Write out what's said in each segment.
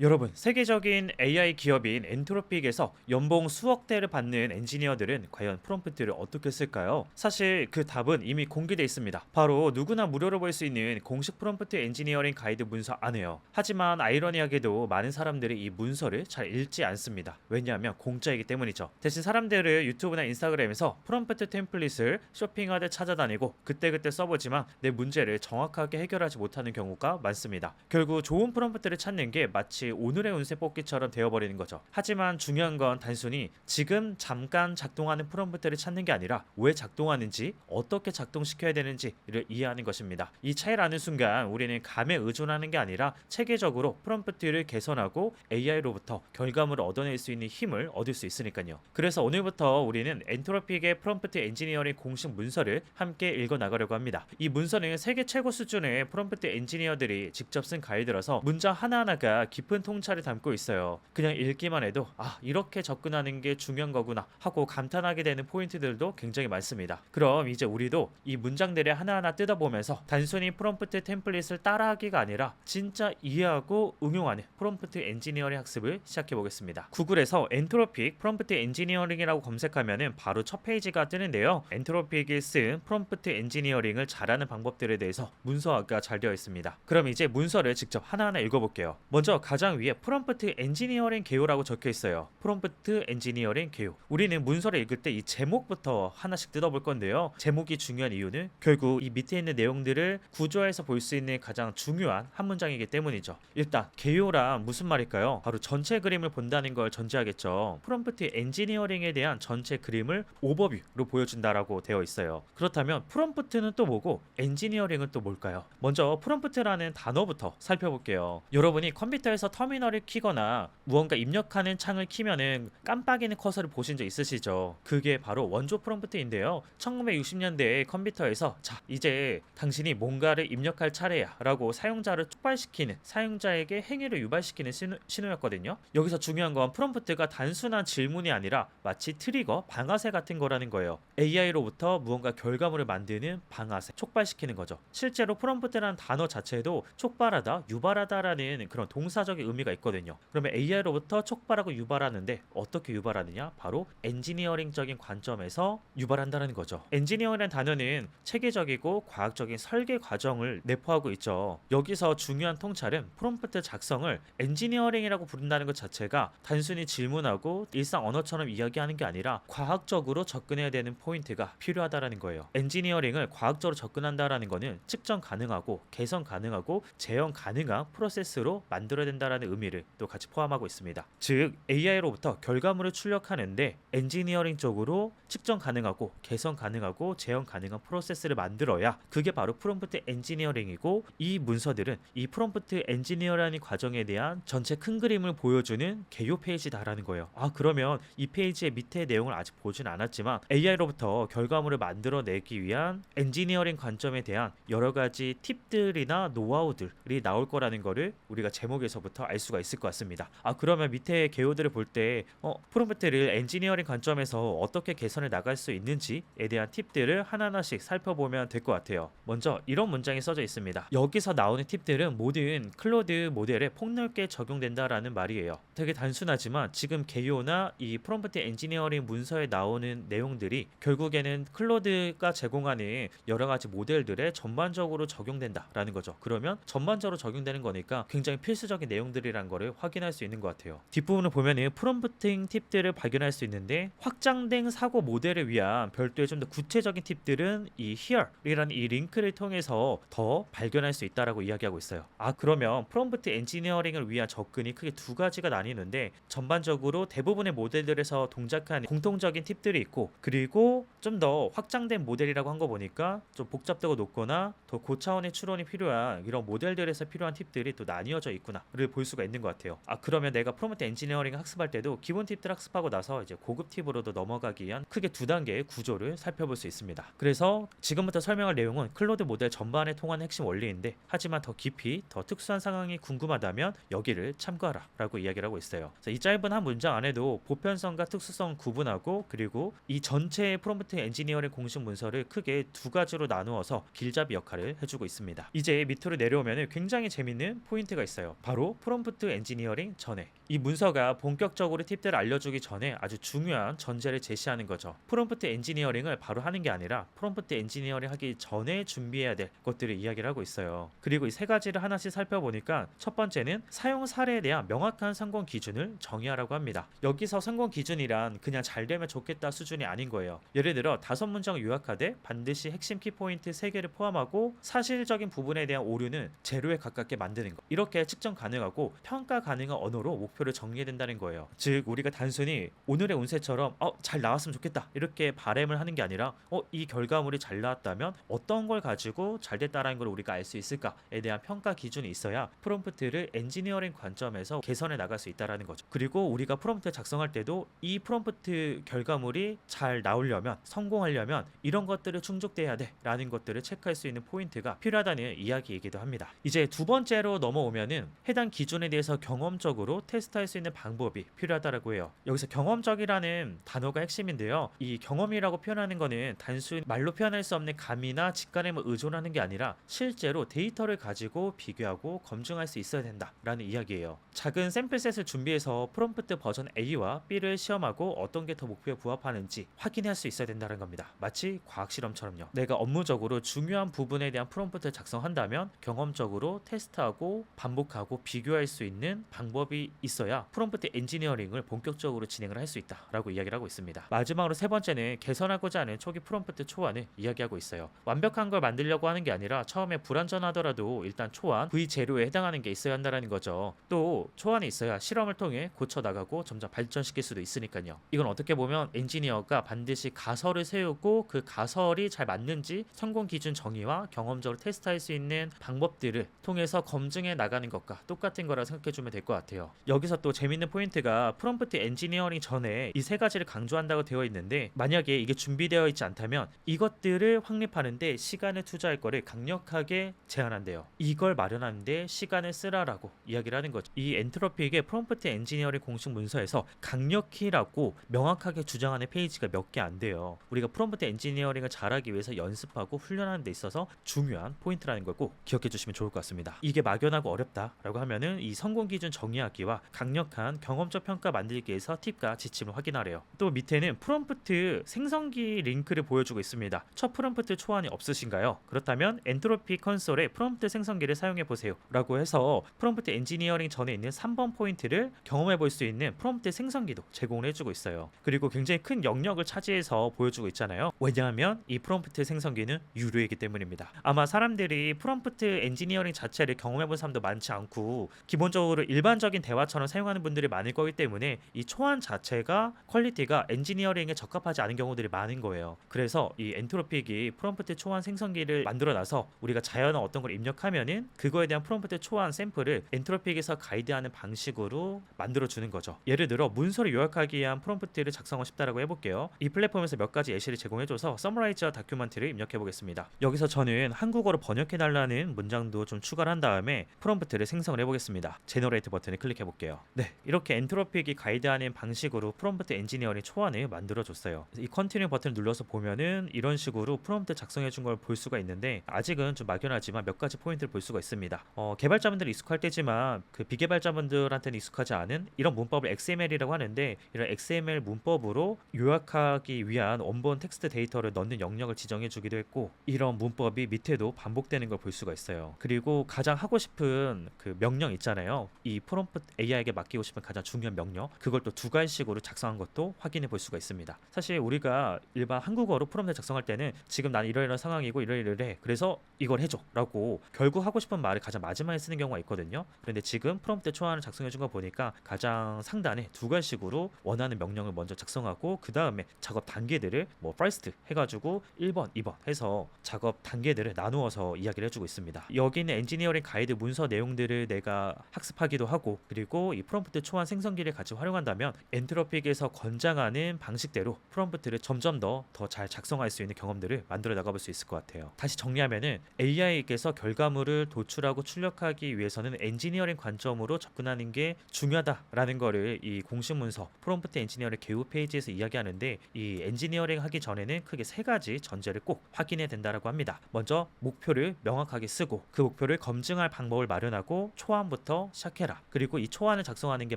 여러분, 세계적인 AI 기업인 엔트로픽에서 연봉 수억 대를 받는 엔지니어들은 과연 프롬프트를 어떻게 쓸까요? 사실 그 답은 이미 공개되어 있습니다. 바로 누구나 무료로 볼 수 있는 공식 프롬프트 엔지니어링 가이드 문서 안에요. 하지만 아이러니하게도 많은 사람들이 이 문서를 잘 읽지 않습니다. 왜냐하면 공짜이기 때문이죠. 대신 사람들을 유튜브나 인스타그램에서 프롬프트 템플릿을 쇼핑하듯 찾아다니고 그때그때 써보지만 내 문제를 정확하게 해결하지 못하는 경우가 많습니다. 결국 좋은 프롬프트를 찾는 게 마치 오늘의 운세 뽑기처럼 되어버리는 거죠. 하지만 중요한 건 단순히 지금 잠깐 작동하는 프롬프트를 찾는 게 아니라 왜 작동하는지, 어떻게 작동시켜야 되는지를 이해하는 것입니다. 이 차이를 아는 순간 우리는 감에 의존하는 게 아니라 체계적으로 프롬프트를 개선하고 AI로부터 결과물을 얻어낼 수 있는 힘을 얻을 수 있으니까요. 그래서 오늘부터 우리는 엔트로픽의 프롬프트 엔지니어링 공식 문서를 함께 읽어 나가려고 합니다. 이 문서는 세계 최고 수준의 프롬프트 엔지니어들이 직접 쓴 가이드라서 문장 하나하나가 깊은 통찰을 담고 있어요. 그냥 읽기만 해도 이렇게 접근하는 게 중요한 거구나 하고 감탄하게 되는 포인트들도 굉장히 많습니다. 그럼 이제 우리도 이 문장들을 하나하나 뜯어보면서 단순히 프롬프트 템플릿을 따라하기가 아니라 진짜 이해하고 응용하는 프롬프트 엔지니어링 학습을 시작해 보겠습니다. 구글에서 엔트로픽 프롬프트 엔지니어링이라고 검색하면은 바로 첫 페이지가 뜨는데요. 엔트로픽이 쓴 프롬프트 엔지니어링을 잘하는 방법들에 대해서 문서가 잘 되어 있습니다. 그럼 이제 문서를 직접 하나하나 읽어볼게요. 먼저 가장 위에 프롬프트 엔지니어링 개요라고 적혀 있어요. 프롬프트 엔지니어링 개요. 우리는 문서를 읽을 때 이 제목부터 하나씩 뜯어볼 건데요. 제목이 중요한 이유는 결국 이 밑에 있는 내용들을 구조화해서 볼 수 있는 가장 중요한 한 문장이기 때문이죠. 일단 개요란 무슨 말일까요? 바로 전체 그림을 본다는 걸 전제하겠죠. 프롬프트 엔지니어링에 대한 전체 그림을 오버뷰로 보여준다라고 되어 있어요. 그렇다면 프롬프트는 또 뭐고 엔지니어링은 또 뭘까요? 먼저 프롬프트라는 단어부터 살펴볼게요. 여러분이 컴퓨터에서 터미널을 키거나 무언가 입력하는 창을 키면은 깜빡이는 커서를 보신 적 있으시죠? 그게 바로 원조 프롬프트인데요. 1960년대에 컴퓨터에서 자, 이제 당신이 뭔가를 입력할 차례야 라고 사용자를 촉발시키는, 사용자에게 행위를 유발시키는 신호였거든요. 여기서 중요한 건 프롬프트가 단순한 질문이 아니라 마치 트리거, 방아쇠 같은 거라는 거예요. AI로부터 무언가 결과물을 만드는 방아쇠, 촉발시키는 거죠. 실제로 프롬프트라는 단어 자체도 촉발하다, 유발하다라는 그런 동사적인 의미가 있거든요. 그러면 AI로부터 촉발하고 유발하는데 어떻게 유발하느냐? 바로 엔지니어링적인 관점에서 유발한다는 거죠. 엔지니어링이라는 단어는 체계적이고 과학적인 설계 과정을 내포하고 있죠. 여기서 중요한 통찰은 프롬프트 작성을 엔지니어링이라고 부른다는 것 자체가 단순히 질문하고 일상 언어처럼 이야기하는 게 아니라 과학적으로 접근해야 되는 포인트가 필요하다라는 거예요. 엔지니어링을 과학적으로 접근한다라는 거는 측정 가능하고 개선 가능하고 재현 가능한 프로세스로 만들어야 된다라는 의미를 또 같이 포함하고 있습니다. 즉 AI로부터 결과물을 출력하는데 엔지니어링 쪽으로 측정 가능하고 개선 가능하고 재현 가능한 프로세스를 만들어야 그게 바로 프롬프트 엔지니어링이고, 이 문서들은 이 프롬프트 엔지니어라는 과정에 대한 전체 큰 그림을 보여주는 개요 페이지다라는 거예요. 그러면 이 페이지의 밑에 내용을 아직 보진 않았지만 AI로부터 결과물을 만들어내기 위한 엔지니어링 관점에 대한 여러 가지 팁들이나 노하우들이 나올 거라는 거를 우리가 제목에서부터 알 수가 있을 것 같습니다. 그러면 밑에 개요들을 볼 때 프롬프트를 엔지니어링 관점에서 어떻게 개선해 나갈 수 있는지에 대한 팁들을 하나하나씩 살펴보면 될 것 같아요. 먼저 이런 문장이 써져 있습니다. 여기서 나오는 팁들은 모든 클로드 모델에 폭넓게 적용된다라는 말이에요. 되게 단순하지만 지금 개요나 이 프롬프트 엔지니어링 문서에 나오는 내용들이 결국에는 클로드가 제공하는 여러 가지 모델들에 전반적으로 적용된다라는 거죠. 그러면 전반적으로 적용되는 거니까 굉장히 필수적인 내용들이란 거를 확인할 수 있는 것 같아요. 뒷부분을 보면은 프롬프팅 팁들을 발견할 수 있는데, 확장된 사고 모델을 위한 별도의 좀 더 구체적인 팁들은 이 here이라는 이 링크를 통해서 더 발견할 수 있다라고 이야기하고 있어요. 그러면 프롬프트 엔지니어링을 위한 접근이 크게 두 가지가 나뉘는데, 전반적으로 대부분의 모델들에서 동작하는 공통적인 팁들이 있고, 그리고 좀 더 확장된 모델이라고 한 거 보니까 좀 복잡되고 높거나 더 고차원의 추론이 필요한 이런 모델들에서 필요한 팁들이 또 나뉘어져 있구나를 볼 수가 있는 것 같아요. 그러면 내가 프롬프트 엔지니어링 학습할 때도 기본 팁들 학습하고 나서 이제 고급 팁으로도 넘어가기 위한 크게 두 단계의 구조를 살펴볼 수 있습니다. 그래서 지금부터 설명할 내용은 클로드 모델 전반에 통하는 핵심 원리인데, 하지만 더 깊이 더 특수한 상황이 궁금하다면 여기를 참고하라 라고 이야기를 하고 있어요. 이 짧은 한 문장 안에도 보편성과 특수성 구분하고, 그리고 이 전체의 프롬프트 엔지니어링 공식 문서를 크게 두 가지로 나누어서 길잡이 역할을 해주고 있습니다. 이제 밑으로 내려오면 굉장히 재밌는 포인트가 있어요. 바로 프롬프트 엔지니어링 전에 이 문서가 본격적으로 팁들을 알려주기 전에 아주 중요한 전제를 제시하는 거죠. 프롬프트 엔지니어링을 바로 하는 게 아니라 프롬프트 엔지니어링 하기 전에 준비해야 될 것들을 이야기를 하고 있어요. 그리고 이 세 가지를 하나씩 살펴보니까 첫 번째는 사용 사례에 대한 명확한 성공 기준을 정의하라고 합니다. 여기서 성공 기준이란 그냥 잘 되면 좋겠다 수준이 아닌 거예요. 예를 들어 5문장을 요약하되 반드시 핵심 키포인트 3개를 포함하고 사실적인 부분에 대한 오류는 제로에 가깝게 만드는 것. 이렇게 측정 가능하고 평가 가능한 언어로 목표를 정리해야 된다는 거예요. 즉 우리가 단순히 오늘의 운세처럼 잘 나왔으면 좋겠다 이렇게 바람을 하는 게 아니라 이 결과물이 잘 나왔다면 어떤 걸 가지고 잘 됐다라는 걸 우리가 알 수 있을까에 대한 평가 기준이 있어야 프롬프트를 엔지니어링 관점에서 개선해 나갈 수 있다라는 거죠. 그리고 우리가 프롬프트 작성할 때도 이 프롬프트 결과물이 잘 나오려면 성공하려면 이런 것들을 충족돼야 돼 라는 것들을 체크할 수 있는 포인트가 필요하다는 이야기이기도 합니다. 이제 두 번째로 넘어오면은 해당 기준에 대해서 경험적으로 테스트할 수 있는 방법이 필요하다라고 해요. 여기서 경험적이라는 단어가 핵심인데요. 이 경험이라고 표현하는 거는 단순히 말로 표현할 수 없는 감이나 직관에만 의존하는 게 아니라 실제로 데이터를 가지고 비교하고 검증할 수 있어야 된다라는 이야기예요. 작은 샘플셋을 준비해서 프롬프트 버전 A와 B를 시험하고 어떤 게 더 목표에 부합하는지 확인할 수 있어야 된다는 겁니다. 마치 과학 실험처럼요. 내가 업무적으로 중요한 부분에 대한 프롬프트를 작성한다면 경험적으로 테스트하고 반복하고 비교할 수 있는 방법이 있어야 프롬프트 엔지니어링을 본격적으로 진행을 할 수 있다라고 이야기를 하고 있습니다. 마지막으로 세 번째는 개선하고자 하는 초기 프롬프트 초안을 이야기하고 있어요. 완벽한 걸 만들려고 하는 게 아니라 처음에 불완전하더라도 일단 초안 V0에 해당하는 게 있어야 한다는 거죠. 또 초안이 있어야 실험을 통해 고쳐나가고 점점 발전시킬 수도 있으니까요. 이건 어떻게 보면 엔지니어가 반드시 가설을 세우고 그 가설이 잘 맞는지 성공 기준 정의와 경험적으로 테스트할 수 있는 방법들을 통해서 검증해 나가는 것과 똑같은 거라 생각해주면 될 것 같아요. 여기서 또 재밌는 포인트가 프롬프트 엔지니어링 전에 이 세 가지를 강조한다고 되어 있는데 만약에 이게 준비되어 있지 않다면 이것들을 확립하는데 시간을 투자할 거를 강력하게 제한한대요. 이걸 마련하는데 시간을 쓰라라고 이야기를 하는 거죠. 이 엔트로피에게 프롬프트 엔지니어링 공식 문서에서 강력히라고 명확하게 주장하는 페이지가 몇 개 안 돼요. 우리가 프롬프트 엔지니어링을 잘하기 위해서 연습하고 훈련하는 데 있어서 중요한 포인트라는 걸 꼭 기억해 주시면 좋을 것 같습니다. 이게 막연하고 어렵다라고 하면은 이 성공 기준 정의하기와 강력한 경험적 평가 만들기에서 팁과 지침을 확인하래요. 또 밑에는 프롬프트 생성기 링크를 보여주고 있습니다. 첫 프롬프트 초안이 없으신가요? 그렇다면 엔트로피 컨솔에 프롬프트 생성기를 사용해 보세요 라고 해서 프롬프트 엔지니어링 전에 있는 3번 포인트를 경험해 볼 수 있는 프롬프트 생성기도 제공을 해주고 있어요. 그리고 굉장히 큰 영역을 차지해서 보여주고 있잖아요. 왜냐하면 이 프롬프트 생성기는 유료이기 때문입니다. 아마 사람들이 프롬프트 엔지니어링 자체를 경험해 본 사람도 많지 않고 기본적으로 일반적인 대화처럼 사용하는 분들이 많을 거기 때문에 이 초안 자체가 퀄리티가 엔지니어링에 적합하지 않은 경우들이 많은 거예요. 그래서 이 엔트로픽이 프롬프트 초안 생성기를 만들어 놔서 우리가 자연어 어떤 걸 입력하면은 그거에 대한 프롬프트 초안 샘플을 엔트로픽에서 가이드하는 방식으로 만들어 주는 거죠. 예를 들어 문서를 요약하기 위한 프롬프트를 작성하고 싶다라고 해볼게요. 이 플랫폼에서 몇 가지 예시를 제공해줘서 서머라이즈와 다큐멘트를 입력해 보겠습니다. 여기서 저는 한국어로 번역해 달라는 문장도 좀 추가를 한 다음에 프롬프트를 생성을 해보겠습니다. 제너레이트 버튼을 클릭해 볼게요. 네, 이렇게 엔트로픽이 가이드하는 방식으로 프롬프트 엔지니어링 초안을 만들어 줬어요. 이 컨티뉴 버튼을 눌러서 보면은 이런 식으로 프롬프트 작성해 준 걸 볼 수가 있는데 아직은 좀 막연하지만 몇 가지 포인트를 볼 수가 있습니다. 개발자분들이 익숙할 때지만 그 비개발자분들한테는 익숙하지 않은 이런 문법을 XML이라고 하는데 이런 XML 문법으로 요약하기 위한 원본 텍스트 데이터를 넣는 영역을 지정해 주기도 했고 이런 문법이 밑에도 반복되는 걸 볼 수가 있어요. 그리고 가장 하고 싶은 그 명령 있잖아요. 이 프롬프트 AI에게 맡기고 싶은 가장 중요한 명령 그걸 또 두 가지식으로 작성한 것도 확인해 볼 수가 있습니다. 사실 우리가 일반 한국어로 프롬프트 작성할 때는 지금 난 이러이러한 상황이고 이러이러해 그래서 이걸 해줘 라고 결국 하고 싶은 말을 가장 마지막에 쓰는 경우가 있거든요. 그런데 지금 프롬프트 초안을 작성해 준 거 보니까 가장 상단에 두 가지식으로 원하는 명령을 먼저 작성하고 그 다음에 작업 단계들을 뭐 first 해가지고 1번, 2번 해서 작업 단계들을 나누어서 이야기를 해주고 있습니다. 여기 있는 엔지니어링 가이드 문서 내용들을 내가 학습하기도 하고 그리고 이 프롬프트 초안 생성기를 같이 활용한다면 엔트로픽에서 권장하는 방식대로 프롬프트를 점점 더 잘 작성할 수 있는 경험들을 만들어 나가볼 수 있을 것 같아요. 다시 정리하면은 AI에게서 결과물을 도출하고 출력하기 위해서는 엔지니어링 관점으로 접근하는 게 중요하다라는 거를 이 공식 문서 프롬프트 엔지니어링 개요 페이지에서 이야기하는데 이 엔지니어링 하기 전에는 크게 세 가지 전제를 꼭 확인해야 된다라고 합니다. 먼저 목표를 명확하게 쓰고 그 목표를 검증할 방법을 마련하고 초안 초안부터 시작해라. 그리고 이 초안을 작성하는 게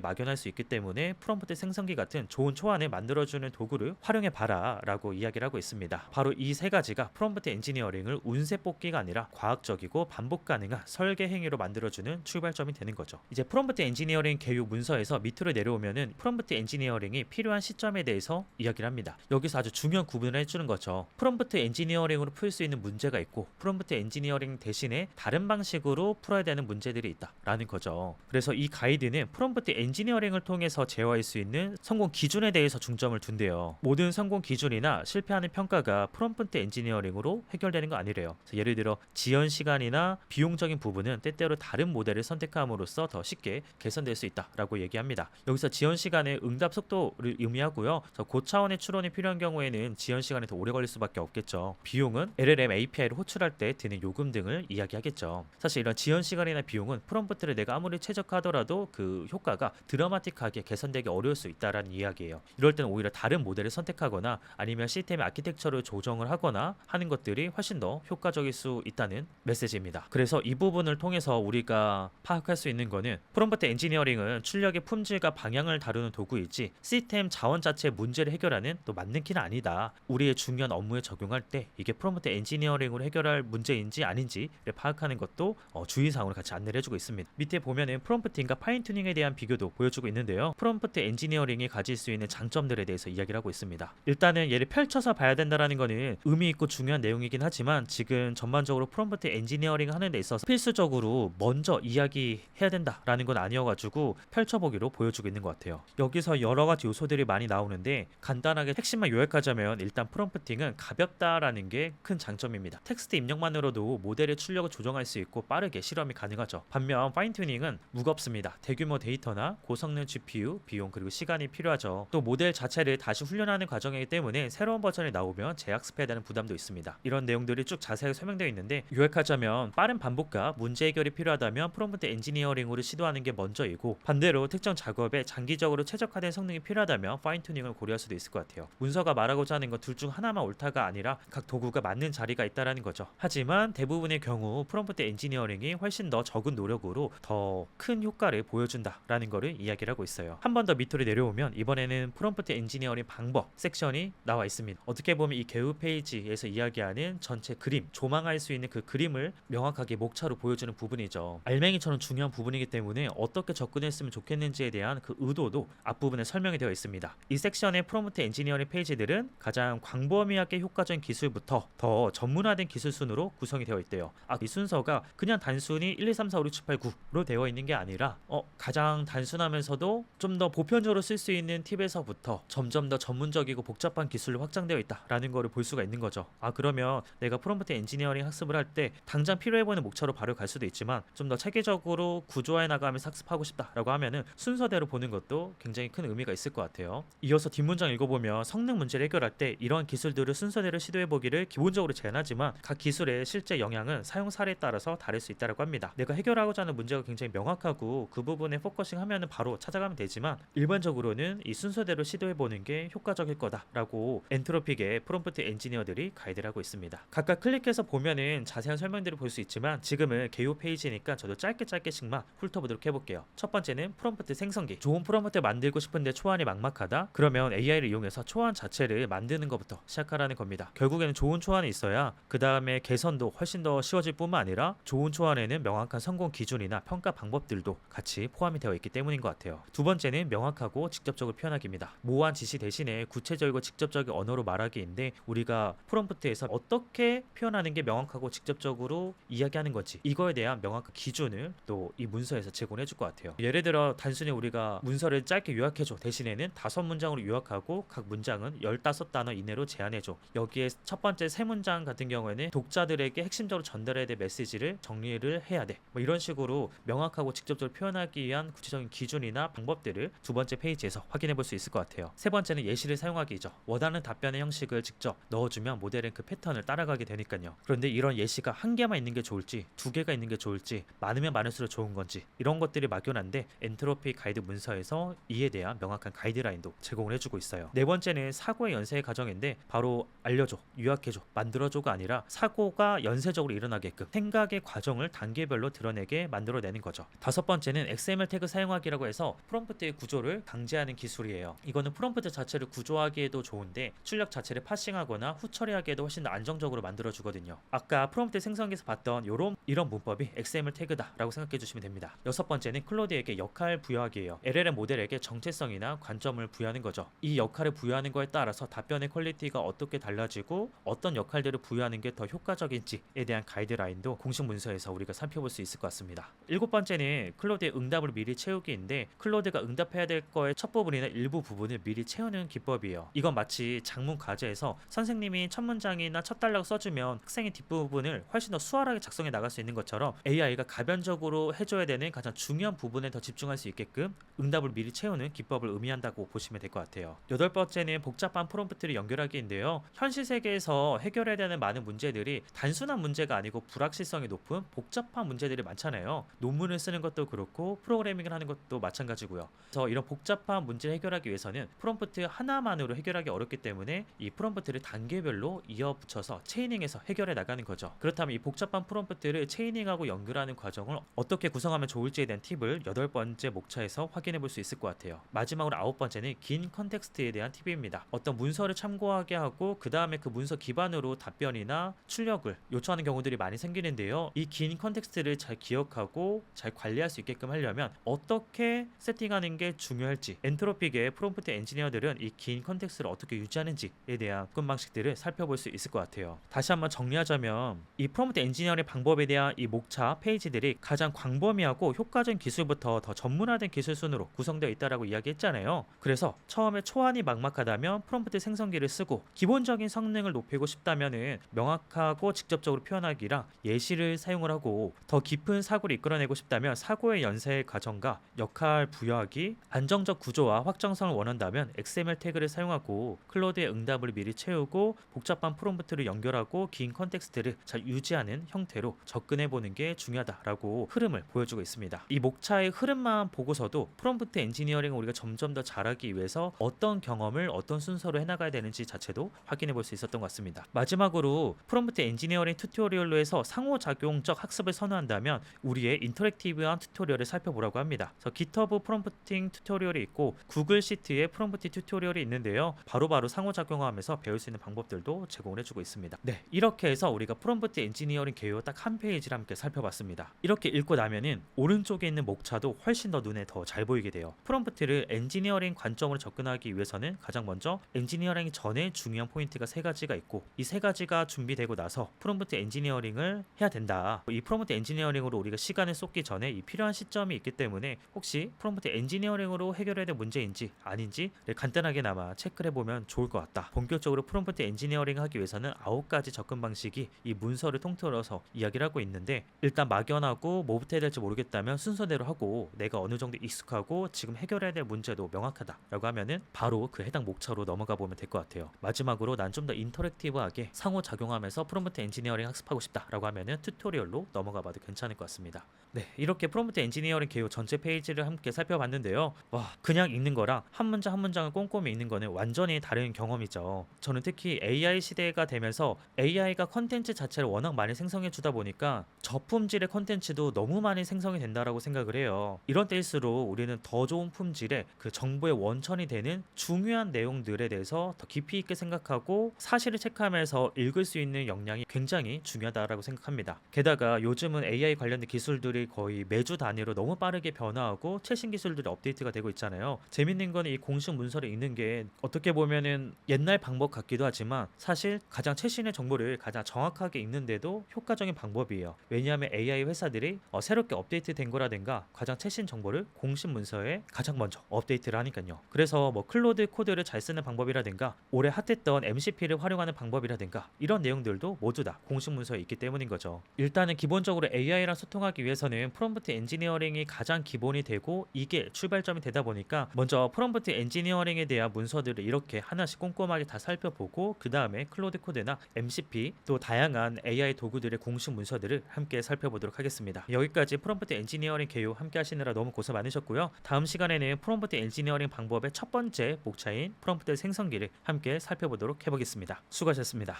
막연할 수 있기 때문에 프롬프트 생성기 같은 좋은 초안을 만들어주는 도구를 활용해봐라 라고 이야기를 하고 있습니다. 바로 이 세 가지가 프롬프트 엔지니어링을 운세 뽑기가 아니라 과학적이고 반복 가능한 설계 행위로 만들어주는 출발점이 되는 거죠. 이제 프롬프트 엔지니어링 교육 문서에서 밑으로 내려오면은 프롬프트 엔지니어링이 필요한 시점에 대해서 이야기를 합니다. 여기서 아주 중요한 구분을 해주는 거죠. 프롬프트 엔지니어링으로 풀 수 있는 문제가 있고 프롬프트 엔지니어링 대신에 다른 방식으로 풀어야 되는 문제들이 있다 라는 거죠. 그래서 이 가이드는 프롬프트 엔지니어링을 통해서 제어할 수 있는 성공 기준에 대해서 중점을 둔대요. 모든 성공 기준이나 실패하는 평가가 프롬프트 엔지니어링으로 해결되는 거 아니래요. 예를 들어 지연 시간이나 비용적인 부분은 때때로 다른 모델을 선택함으로써 더 쉽게 개선될 수 있다라고 얘기합니다. 여기서 지연 시간의 응답 속도를 의미하고요. 고차원의 추론이 필요한 경우에는 지연 시간이 더 오래 걸릴 수밖에 없겠죠. 비용은 LLM API를 호출할 때 드는 요금 등을 이야기하겠죠. 사실 이런 지연 시간이나 비용은 프롬프트를 내가 아무리 최적화하더라도 그 효과가 드라마틱하게 개선되기 어려울 수 있다라는 이야기예요. 이럴 때는 오히려 다른 모델을 선택하거나 아니면 시스템의 아키텍처를 조정을 하거나 하는 것들이 훨씬 더 효과적일 수 있다는 메시지입니다. 그래서 이 부분을 통해서 우리가 파악할 수 있는 거는 프롬프트 엔지니어링은 출력의 품질과 방향을 다루는 도구이지 시스템 자원 자체의 문제를 해결하는 또 맞는 키는 아니다. 우리의 중요한 업무에 적용할 때 이게 프롬프트 엔지니어링으로 해결할 문제인지 아닌지를 파악하는 것도 주의사항으로 같이 안내를 해주고 있습니다. 밑에 보면은 프롬프팅과 파인튜닝에 대한 비교도 보여주고 있는데요. 프롬프트 엔지니어링이 가질 수 있는 장점들에 대해서 이야기를 하고 있습니다. 일단은 얘를 펼쳐서 봐야 된다라는 거는 의미 있고 중요한 내용이긴 하지만 지금 전반적으로 프롬프트 엔지니어링 하는 데 있어서 필수적으로 먼저 이야기해야 된다라는 건 아니어가지고 펼쳐보기로 보여주고 있는 것 같아요. 여기서 여러 가지 요소들이 많이 나오는데 간단하게 핵심만 요약하자면 일단 프롬프팅은 가볍다라는 게 큰 장점입니다. 텍스트 입력만으로도 모델의 출력을 조정할 수 있고 빠르게 실험이 가능하죠. 반면 파인튜닝은 무겁습니다. 대규모 데이터나 고성능 GPU, 비용 그리고 시간이 필요하죠. 또 모델 자체를 다시 훈련하는 과정이기 때문에 새로운 버전이 나오면 재학습해야 되는 부담도 있습니다. 이런 내용들이 쭉 자세하게 설명되어 있는데 요약하자면 빠른 반복과 문제 해결이 필요하다면 프롬프트 엔지니어링으로 시도하는 게 먼저이고 반대로 특정 작업에 장기적으로 최적화된 성능이 필요하다면 파인튜닝을 고려할 수도 있을 것 같아요. 문서가 말하고자 하는 건 둘 중 하나만 옳다가 아니라 각 도구가 맞는 자리가 있다라는 거죠. 하지만 대부분의 경우 프롬프트 엔지니어링이 훨씬 더 적은 노력으로 더 큰 효과를 보여준다라는 거를 이야기를 하고 있어요. 한 번 더 밑으로 내려오면 이번에는 프롬프트 엔지니어링 방법 섹션이 나와 있습니다. 어떻게 보면 이 개요 페이지에서 이야기하는 전체 그림, 조망할 수 있는 그 그림을 명확하게 목차로 보여주는 부분이죠. 알맹이처럼 중요한 부분이기 때문에 어떻게 접근했으면 좋겠는지에 대한 그 의도도 앞부분에 설명이 되어 있습니다. 이 섹션의 프롬프트 엔지니어링 페이지들은 가장 광범위하게 효과적인 기술부터 더 전문화된 기술 순으로 구성이 되어 있대요. 이 순서가 그냥 단순히 1, 2, 3, 4, 5, 6, 7, 8, 9로 되어 있는 게 아니라 가장 단순하면서도 좀 더 보편적으로 쓸 수 있는 팁에서부터 점점 더 전문적이고 복잡한 기술로 확장되어 있다라는 거를 볼 수가 있는 거죠. 그러면 내가 프롬프트 엔지니어링 학습을 할 때 당장 필요해 보이는 목차로 바로 갈 수도 있지만 좀 더 체계적으로 구조화해 나가면서 학습하고 싶다라고 하면은 순서대로 보는 것도 굉장히 큰 의미가 있을 것 같아요. 이어서 뒷문장 읽어보면 성능 문제를 해결할 때 이러한 기술들을 순서대로 시도해보기를 기본적으로 제안하지만 각 기술의 실제 영향은 사용 사례에 따라서 다를 수 있다고 합니다. 내가 해결하고자 하는 문제가 굉장히 명확하고 그 부분에 포커싱 하면은 바로 찾아가면 되지만 일반적으로는 이 순서대로 시도해보는 게 효과적일 거다라고 엔트로픽의 프롬프트 엔지니어들이 가이드를 하고 있습니다. 각각 클릭해서 보면은 자세한 설명들을 볼 수 있지만 지금은 개요 페이지니까 저도 짧게씩만 훑어보도록 해볼게요. 첫 번째는 프롬프트 생성기. 좋은 프롬프트 만들고 싶은데 초안이 막막하다? 그러면 AI를 이용해서 초안 자체를 만드는 것부터 시작하라는 겁니다. 결국에는 좋은 초안이 있어야 그 다음에 개선도 훨씬 더 쉬워질 뿐만 아니라 좋은 초안에는 명확한 성공 기준이나 평가 방법들도 같이 포함이 되어 있기 때문인 것 같아요. 두 번째는 명확하고 직접적으로 표현하기입니다. 모호한 지시 대신에 구체적이고 직접적인 언어로 말하기인데 우리가 프롬프트에서 어떻게 표현하는 게 명확하고 직접적으로 이야기하는 건지 이거에 대한 명확한 기준을 또 이 문서에서 제공해 줄 것 같아요. 예를 들어 단순히 우리가 문서를 짧게 요약해줘 대신에는 5문장으로 요약하고 각 문장은 15단어 이내로 제한해줘. 여기에 첫 번째 3문장 같은 경우에는 독자들에게 핵심적으로 전달해야 될 메시지를 정리를 해야 돼. 이런 식으로 명확하고 직접적으로 표현하기 위한 구체적인 기준이나 방법들을 두 번째 페이지에서 확인해 볼 수 있을 것 같아요. 세 번째는 예시를 사용하기죠. 원하는 답변의 형식을 직접 넣어주면 모델은 그 패턴을 따라가게 되니까요. 그런데 이런 예시가 한 개만 있는 게 좋을지 2개가 있는 게 좋을지 많으면 많을수록 좋은 건지 이런 것들이 막연한데 엔트로피 가이드 문서에서 이에 대한 명확한 가이드라인도 제공을 해주고 있어요. 네 번째는 사고의 연쇄의 과정인데 바로 알려줘, 요약해줘, 만들어줘가 아니라 사고가 연쇄적으로 일어나게끔 생각의 과정을 단계별로 드러내게 만들어내는 만들어내는 거죠. 다섯 번째는 XML 태그 사용하기라고 해서 프롬프트의 구조를 강제하는 기술이에요. 이거는 프롬프트 자체를 구조하기에도 좋은데 출력 자체를 파싱하거나 후처리하기에도 훨씬 더 안정적으로 만들어주거든요. 아까 프롬프트 생성기에서 봤던 이런 문법이 XML 태그다라고 생각해 주시면 됩니다. 여섯 번째는 클로드에게 역할 부여하기예요. LLM 모델에게 정체성이나 관점을 부여하는 거죠. 이 역할을 부여하는 거에 따라서 답변의 퀄리티가 어떻게 달라지고 어떤 역할들을 부여하는 게 더 효과적인지에 대한 가이드라인도 공식 문서에서 우리가 살펴볼 수 있을 것 같습니다. 일곱 번째는 클로드의 응답을 미리 채우기인데 클로드가 응답해야 될 거의 첫 부분이나 일부 부분을 미리 채우는 기법이에요. 이건 마치 작문 과제에서 선생님이 첫 문장이나 첫 단락을 써주면 학생이 뒷부분을 훨씬 더 수월하게 작성해 나갈 수 있는 것처럼 AI가 가변적으로 해줘야 되는 가장 중요한 부분에 더 집중할 수 있게끔 응답을 미리 채우는 기법을 의미한다고 보시면 될 것 같아요. 여덟 번째는 복잡한 프롬프트를 연결하기인데요. 현실 세계에서 해결해야 되는 많은 문제들이 단순한 문제가 아니고 불확실성이 높은 복잡한 문제들이 많잖아요. 논문을 쓰는 것도 그렇고 프로그래밍을 하는 것도 마찬가지고요. 그래서 이런 복잡한 문제를 해결하기 위해서는 프롬프트 하나만으로 해결하기 어렵기 때문에 이 프롬프트를 단계별로 이어붙여서 체이닝해서 해결해 나가는 거죠. 그렇다면 이 복잡한 프롬프트를 체이닝하고 연결하는 과정을 어떻게 구성하면 좋을지에 대한 팁을 여덟 번째 목차에서 확인해 볼 수 있을 것 같아요. 마지막으로 아홉 번째는 긴 컨텍스트에 대한 팁입니다. 어떤 문서를 참고하게 하고 그 다음에 그 문서 기반으로 답변이나 출력을 요청하는 경우들이 많이 생기는데요. 이 긴 컨텍스트를 잘 기억하고 잘 관리할 수 있게끔 하려면 어떻게 세팅하는 게 중요할지 엔트로픽의 프롬프트 엔지니어들은 이 긴 컨텍스트를 어떻게 유지하는지에 대한 접근 방식들을 살펴볼 수 있을 것 같아요. 다시 한번 정리하자면 이 프롬프트 엔지니어링 방법에 대한 이 목차 페이지들이 가장 광범위하고 효과적인 기술부터 더 전문화된 기술 순으로 구성되어 있다라고 이야기했잖아요. 그래서 처음에 초안이 막막하다면 프롬프트 생성기를 쓰고 기본적인 성능을 높이고 싶다면은 명확하고 직접적으로 표현하기랑 예시를 사용을 하고 더 깊은 사고를 이끌어내고 싶다면 사고의 연쇄 과정과 역할 부여하기, 안정적 구조와 확정성을 원한다면 XML 태그를 사용하고 클로드의 응답을 미리 채우고 복잡한 프롬프트를 연결하고 긴 컨텍스트를 잘 유지하는 형태로 접근해 보는 게 중요하다라고 흐름을 보여주고 있습니다. 이 목차의 흐름만 보고서도 프롬프트 엔지니어링을 우리가 점점 더 잘하기 위해서 어떤 경험을 어떤 순서로 해나가야 되는지 자체도 확인해 볼 수 있었던 것 같습니다. 마지막으로 프롬프트 엔지니어링 튜토리얼로 해서 상호작용적 학습을 선호한다면 우리의 인터랙티브한 튜토리얼을 살펴보라고 합니다. 그래서 GitHub 프롬프팅 튜토리얼이 있고 구글 시트의 프롬프트 튜토리얼이 있는데요. 바로바로 상호작용하면서 배울 수 있는 방법들도 제공을 해주고 있습니다. 네, 이렇게 해서 우리가 프롬프트 엔지니어링 개요 딱 한 페이지를 함께 살펴봤습니다. 이렇게 읽고 나면은 오른쪽에 있는 목차도 훨씬 더 눈에 더 잘 보이게 돼요. 프롬프트를 엔지니어링 관점으로 접근하기 위해서는 가장 먼저 엔지니어링 전에 중요한 포인트가 세 가지가 있고 이 세 가지가 준비되고 나서 프롬프트 엔지니어링을 해야 된다. 이 프롬프트 엔지니어링으로 우리가 시간을 쏟기 전에 이 필요한 시점이 있기 때문에 혹시 프롬프트 엔지니어링으로 해결해야 될 문제인지 아닌지를 간단하게나마 체크를 해보면 좋을 것 같다. 본격적으로 프롬프트 엔지니어링 하기 위해서는 9가지 접근 방식이 이 문서를 통틀어서 이야기를 하고 있는데 일단 막연하고 뭐부터 해야 될지 모르겠다면 순서대로 하고 내가 어느 정도 익숙하고 지금 해결해야 될 문제도 명확하다라고 하면은 바로 그 해당 목차로 넘어가 보면 될 것 같아요. 마지막으로 난 좀 더 인터랙티브하게 상호작용하면서 프롬프트 엔지니어링 학습하고 싶다라고 하면은 튜토리얼로 넘어가 봐도 괜찮을 것 같습니다. 네, 이렇게 프롬프트 엔지니어링 개요 전체 페이지를 함께 살펴봤는데요. 와, 그냥 읽는 거랑 한 문장 한 문장을 꼼꼼히 읽는 거는 완전히 다른 경험이죠. 저는 특히 AI 시대가 되면서 AI가 컨텐츠 자체를 워낙 많이 생성해 주다 보니까 저품질의 컨텐츠도 너무 많이 생성이 된다라고 생각을 해요. 이런 때일수록 우리는 더 좋은 품질의 그 정보의 원천이 되는 중요한 내용들에 대해서 더 깊이 있게 생각하고 사실을 체크하면서 읽을 수 있는 역량이 굉장히 중요하다라고 생각합니다. 게다가 요즘은 AI 관련된 기술들이 거의 매주 단위로 너무 빠르게 변화하고 최신 기술들이 업데이트가 되고 있잖아요. 재밌는 건 이 공식 문서를 읽는 게 어떻게 보면은 옛날 방법 같기도 하지만 사실 가장 최신의 정보를 가장 정확하게 읽는데도 효과적인 방법이에요. 왜냐하면 AI 회사들이 새롭게 업데이트된 거라든가 가장 최신 정보를 공식 문서에 가장 먼저 업데이트를 하니까요. 그래서 뭐 클로드 코드를 잘 쓰는 방법이라든가 올해 핫했던 MCP를 활용하는 방법이라든가 이런 내용들도 모두 다 공식 문서에 있기 때문인 거죠. 일단은 기본적으로 AI랑 소통하기 위해서는 프롬프트 엔지니어링이 가장 기본이 되고 이게 출발점이 되다 보니까 먼저 프롬프트 엔지니어링에 대한 문서들을 이렇게 하나씩 꼼꼼하게 다 살펴보고 그 다음에 클로드 코드나 MCP 또 다양한 AI 도구들의 공식 문서들을 함께 살펴보도록 하겠습니다. 여기까지 프롬프트 엔지니어링 개요 함께 하시느라 너무 고생 많으셨고요. 다음 시간에는 프롬프트 엔지니어링 방법의 첫 번째 목차인 프롬프트 생성기를 함께 살펴보도록 해보겠습니다. 수고하셨습니다.